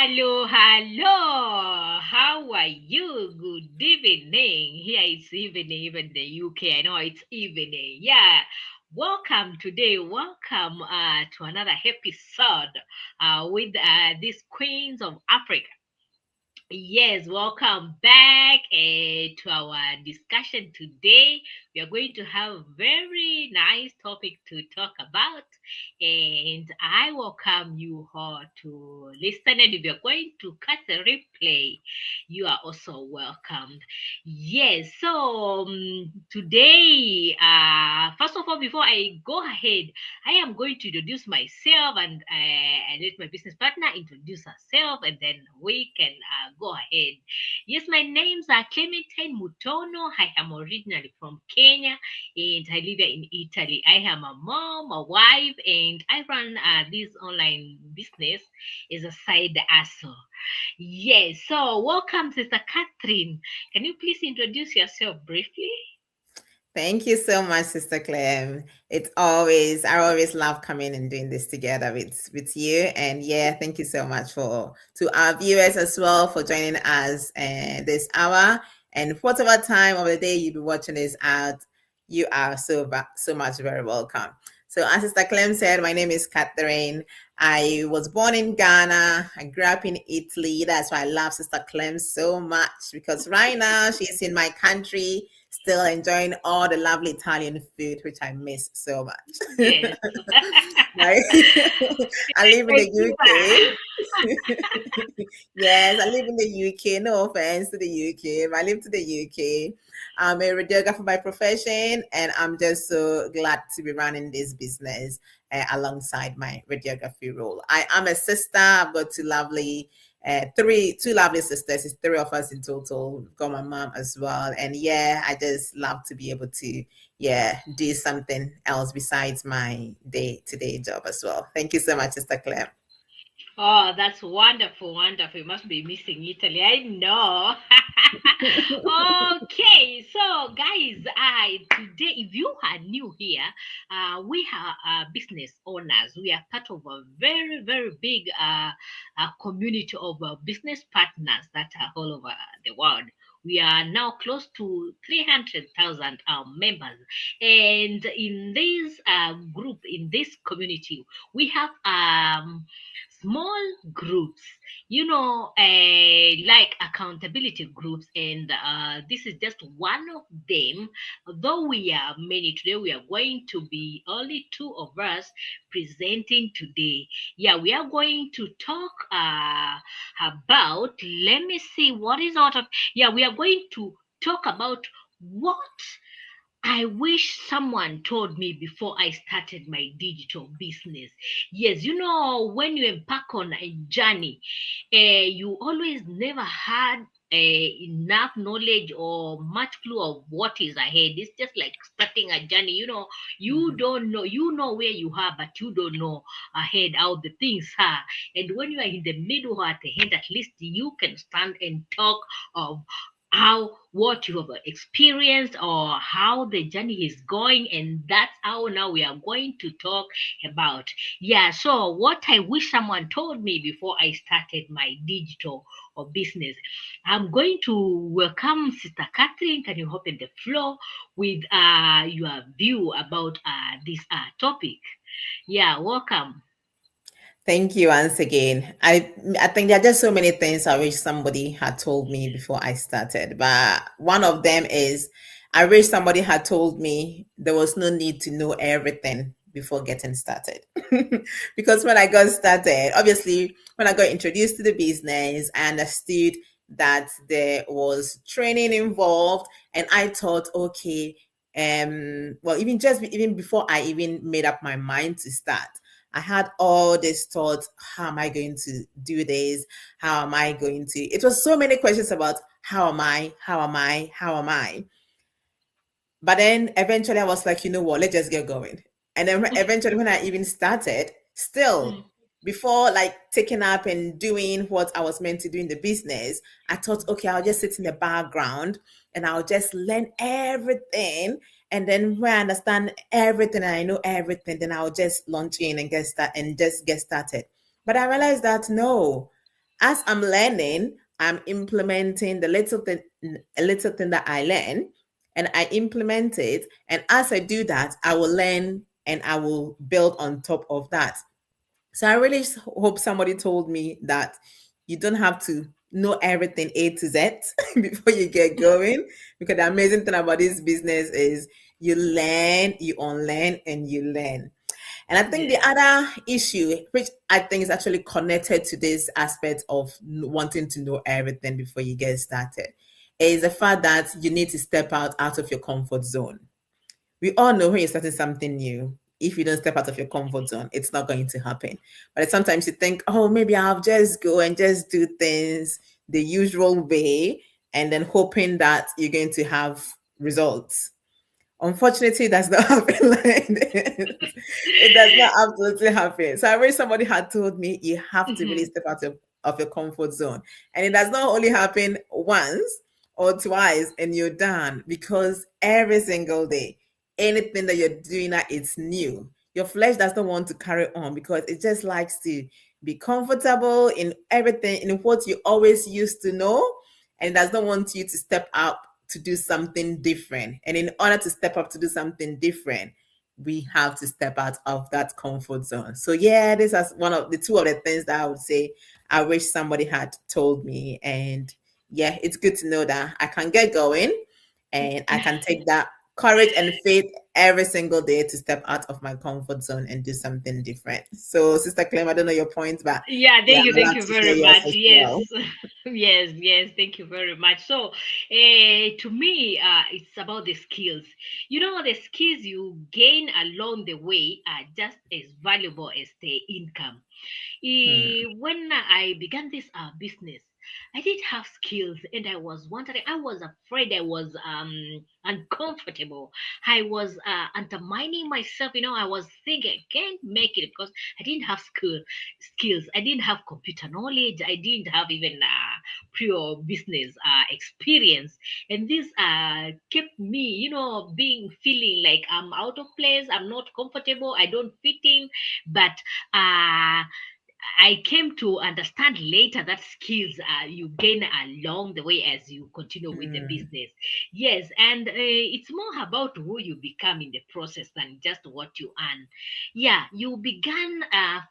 Hello, hello. How are you? Good evening. Here it's evening, even the UK. I know it's evening. Yeah. Welcome today. Welcome to another episode with these Queens of Africa. Yes, welcome back to our discussion today. We are going to have a very nice topic to talk about, and I welcome you all to listen. And if you're going to catch the replay, you are also welcomed. Yes, so today, first of all, before I go ahead, I am going to introduce myself and let my business partner introduce herself, and then we can go ahead. Yes, my name's are Clementine Mutono. I am originally from Kenya and I live here in Italy. I am a mom, a wife, and I run this online business as a side hustle. Yes, so welcome, Sister Catherine. Can you please introduce yourself briefly? Thank you so much, Sister Clem. I always love coming and doing this together with you. And yeah, thank you so much to our viewers as well for joining us this hour. And whatever time of the day you be watching this out, you are so much very welcome. So as Sister Clem said, my name is Catherine. I was born in Ghana. I grew up in Italy. That's why I love Sister Clem so much because right now she's in my country still enjoying all the lovely Italian food, which I miss so much. Yes. Right? I live in Thank the you. UK. Yes, I live in the UK. No offense to the UK, but I live to the UK. I'm a radiographer by profession, and I'm just so glad to be running this business alongside my radiography role. I am a sister. I've got two lovely sisters. It's three of us in total. We've got my mom as well. And yeah, I just love to be able to do something else besides my day-to-day job as well. Thank you so much, Sister Claire. Oh, that's wonderful, wonderful. You must be missing Italy. I know. Okay, so guys, today, if you are new here, we are business owners. We are part of a very, very big community of business partners that are all over the world. We are now close to 300,000 members. And in this group, in this community, we have small groups, like accountability groups, and this is just one of them. Though we are many today, we are going to be only two of us presenting today. Yeah, we are going to talk about, let me see what is out of, yeah, we are going to talk about what I wish someone told me before I started my digital business. Yes, when you embark on a journey, you always never had enough knowledge or much clue of what is ahead. It's just like starting a journey. You Mhm. don't know. You know where you are, but you don't know ahead how the things are. And when you are in the middle or at the end, at least you can stand and talk of how what you have experienced or how the journey is going, and that's how now we are going to talk about. Yeah, so what I wish someone told me before I started my digital or business. I'm going to welcome Sister Catherine. Can you open the floor with your view about this topic? Yeah, welcome. Thank you once again. I think there are just so many things I wish somebody had told me before I started. But one of them is I wish somebody had told me there was no need to know everything before getting started. Because when I got started, obviously when I got introduced to the business, I understood that there was training involved, and I thought, okay, well, even before I even made up my mind to start, I had all these thoughts. How am I going to do this? How am I going to? It was so many questions about how am I? How am I? How am I? But then eventually I was like, you know what? Let's just get going. And then eventually, when I even started, still before like taking up and doing what I was meant to do in the business, I thought, okay, I'll just sit in the background and I'll just learn everything. And then when I understand everything and I know everything, then I'll just launch in and just get started. But I realized that no, As I'm learning, I'm implementing the little thing that I learn, and I implement it. And as I do that, I will learn and I will build on top of that. So I really hope somebody told me that you don't have to know everything A to Z before you get going. Because the amazing thing about this business is you learn, you unlearn, and you learn. And I think the Yes. other issue, which I think is actually connected to this aspect of wanting to know everything before you get started, is the fact that you need to step out of your comfort zone. We all know when you're starting something new, if you don't step out of your comfort zone, it's not going to happen. But sometimes you think, oh, maybe I'll just go and just do things the usual way, and then hoping that you're going to have results. Unfortunately, that's not happen like this. It does not absolutely happen. So I wish somebody had told me you have to really Mhm. step of your comfort zone. And it does not only happen once or twice and you're done, because every single day, anything that you're doing that it's new. Your flesh does not want to carry on because it just likes to be comfortable in everything, in what you always used to know, and it does not want you to step up to do something different. And in order to step up to do something different, we have to step out of that comfort zone. So yeah, this is one of the two of the things that I would say I wish somebody had told me. And yeah, it's good to know that I can get going and I can take that courage and faith every single day to step out of my comfort zone and do something different. So, Sister Clem, I don't know your points, but Yeah, yeah, I'd thank love you to hear very yours much. as Yes, well. yes, yes, thank you very much. So, to me, it's about the skills. You know, the skills you gain along the way are just as valuable as the income. Hmm. When I began this business, I did have skills, and I was wondering. I was afraid. I was uncomfortable. I was undermining myself. You know, I was thinking I can't make it because I didn't have skills. I didn't have computer knowledge. I didn't have even pure business experience, and this kept me, you know, being feeling like I'm out of place. I'm not comfortable. I don't fit in, but. I came to understand later that skills you gain along the way as you continue with the Hmm. business. Yes, and it's more about who you become in the process than just what you earn. Yeah, you began,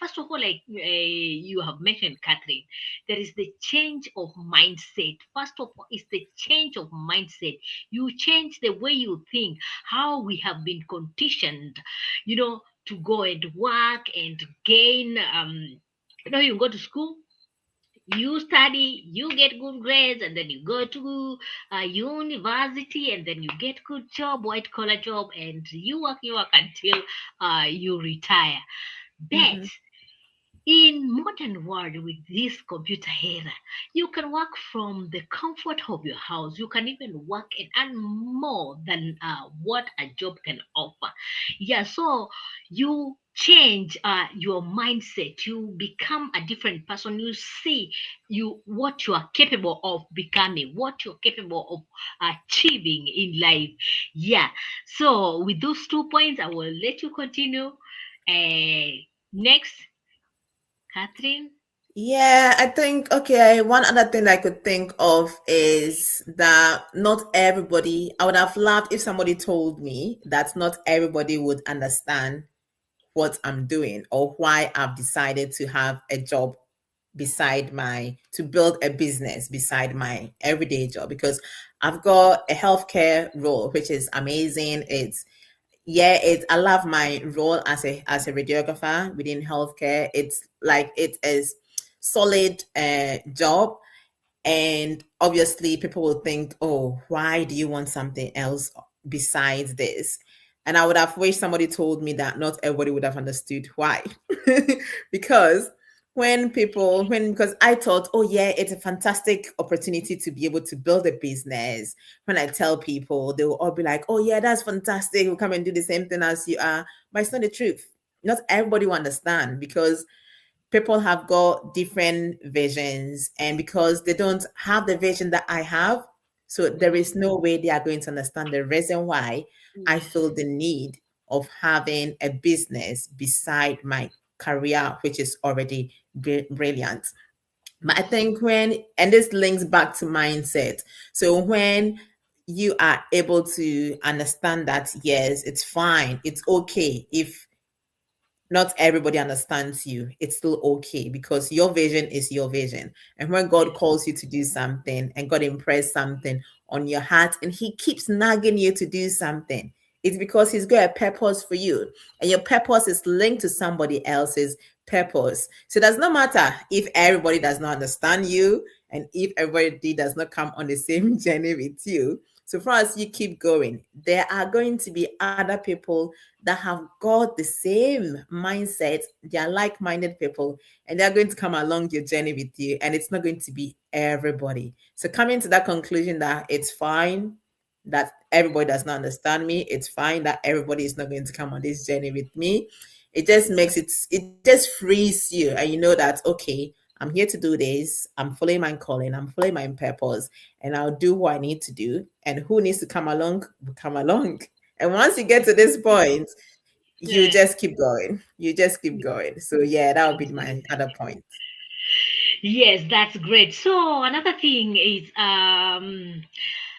first of all, like you have mentioned, Catherine, there is the change of mindset. First of all, it's the change of mindset. You change the way you think, how we have been conditioned, you know, to go and work and gain. You know, you go to school, you study, you get good grades, and then you go to university, and then you get good job, white collar job, and you work until you retire. But Hmm. in modern world with this computer era, you can work from the comfort of your house. You can even work and earn more than what a job can offer. Yeah, so you change your mindset. You become a different person. You see you what you are capable of becoming, what you're capable of achieving in life. Yeah. So with those 2 points, I will let you continue. Next, Catherine? Yeah, I think, okay, one other thing I could think of is that not everybody, I would have loved if somebody told me that not everybody would understand what I'm doing or why I've decided to have a job to build a business beside my everyday job, because I've got a healthcare role, which is amazing. I love my role as a radiographer within healthcare. It's like it is solid job, and obviously people will think, oh, why do you want something else besides this? And I would have wished somebody told me that not everybody would have understood why. Because because I thought, oh yeah, it's a fantastic opportunity to be able to build a business. When I tell people, they will all be like, oh yeah, that's fantastic, we'll come and do the same thing as you are. But it's not the truth. Not everybody will understand, because people have got different visions, and because they don't have the vision that I have, so there is no way they are going to understand the reason why I Yes. feel the need of having a business beside my career, which is already brilliant. But I think and this links back to mindset. So when you are able to understand that, yes, it's fine, it's okay if not everybody understands you, it's still okay because your vision is your vision. And when God Yes. calls you to do something and God impress something on your heart and He keeps nagging you to do something, it's because He's got a purpose for you. And your purpose is linked to somebody else's purpose. So it does not matter if everybody does not understand you and if everybody does not come on the same journey with you. So for us, you keep going. There are going to be other people that have got the same mindset. They are like-minded people, and they're going to come along your journey with you. And it's not going to be everybody. So coming to that conclusion that it's fine that everybody does not understand me. It's fine that everybody is not going to come on this journey with me. It just makes it just frees you, and you know that okay, I'm here to do this. I'm following my calling. I'm following my purpose, and I'll do what I need to do. And who needs to come along will come along. And once you get to this point, you Yeah. just keep going. You just keep going. So yeah, that would be my Absolutely. other point. Yes, that's great. So another thing is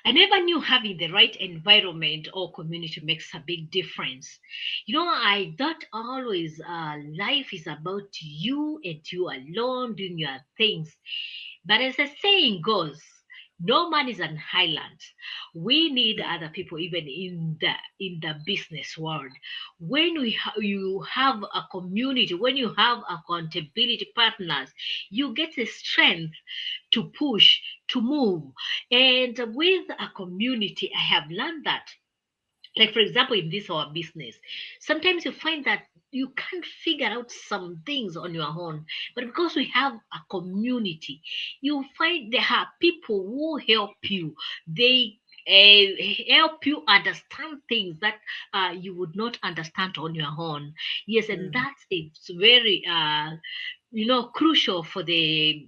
I never knew having the right environment or community makes a big difference. I thought always life is about you and you alone doing your things. But as the saying goes, no man is an island. We need other people even in the business world. When you have a community, when you have accountability partners, you get the strength to push, to move. And with a community, I have learned that, like for example, in this our business, sometimes you find that you can't figure out some things on your own, but because we have a community, you find there are people who help you. They help you understand things that you would not understand on your own. Yes, and Mm. that's it's very crucial for the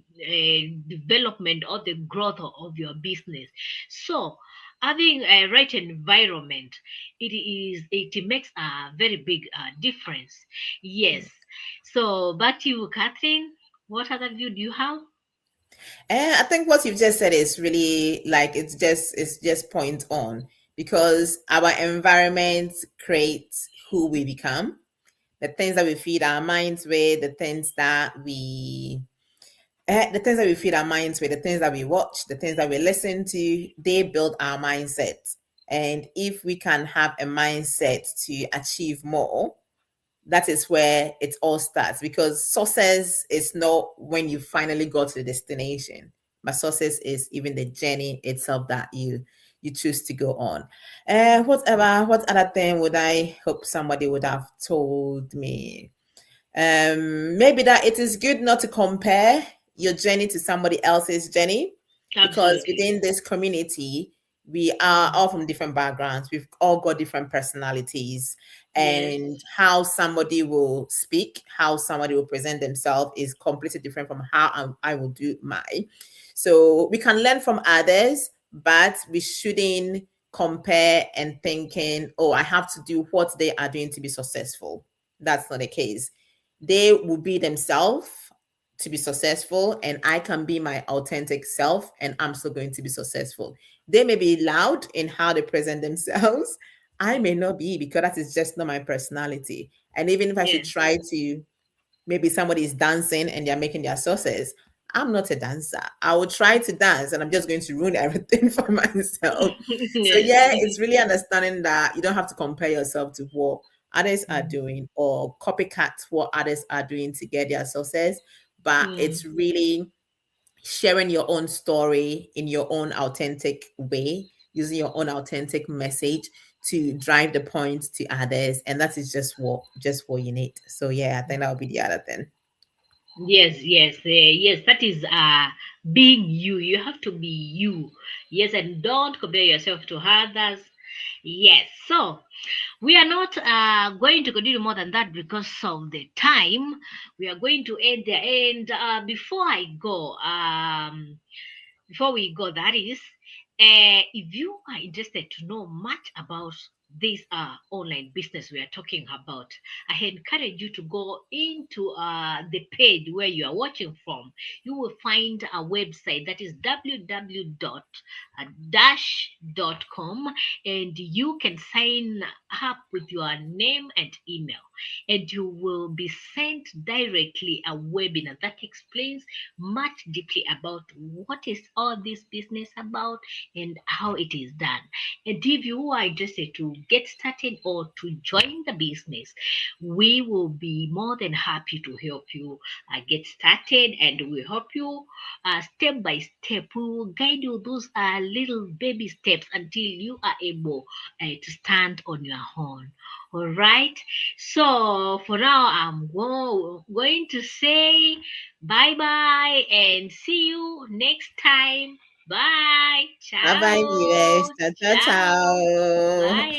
development or the growth of your business. So having a right environment, it makes a very big difference. Yes. So back to you, Catherine. What other view do you have? And I think what you've just said is really like it's just point on because our environment creates who we become, the things that we feed our minds with, the things that we feed our minds with, the things that we watch, the things that we listen to, they build our mindset. And if we can have a mindset to achieve more, that is where it all starts because success is not when you finally got to the destination, but success is even the journey itself that you choose to go on. What other thing would I hope somebody would have told me? Maybe that it is good not to compare your journey to somebody else's journey because Absolutely. within this community we are Mm. all from different backgrounds, we've all got different personalities, Yes. and how somebody will speak, how somebody will present themselves is completely different from how I will do mine. So we can learn from others, but we shouldn't compare and thinking, oh, I have to do what they are doing to be successful. That's not the case. They will be themselves to be successful, and I can be my authentic self, and I'm still going to be successful. They may be loud in how they present themselves. I may not be because that is just not my personality. And even if I should Yes. try to, maybe somebody is dancing and they're making their success. I'm not a dancer. I will try to dance and I'm just going to ruin everything for myself. So Yes. yeah, it's really understanding that you don't have to compare yourself to what others are Mm. doing or copycat what others are doing to get their success. But Mm. it's really sharing your own story in your own authentic way, using your own authentic message to drive the point to others. And that is just what you need. So yeah, I think that would be the other thing. Yes, yes, yes. That is being you. You have to be you. Yes, and don't compare yourself to others. Yes. So we are not going to continue more than that because of the time. We are going to end there. And before we go, that is, if you are interested to know much about this online business we are talking about, I encourage you to go into the page where you are watching from. You will find a website that is www.dash.com, and you can sign up with your name and email, and you will be sent directly a webinar that explains much deeply about what is all this business about and how it is done. And if you are interested to get started or to join the business, we will be more than happy to help you get started, and we help you step by step. We will guide you those little baby steps until you are able to stand on your own. All right. So for now, I'm going to say bye bye and see you next time. Bye. Bye bye, viewers. Ciao. Ciao, ciao, Ciao. ciao. Bye.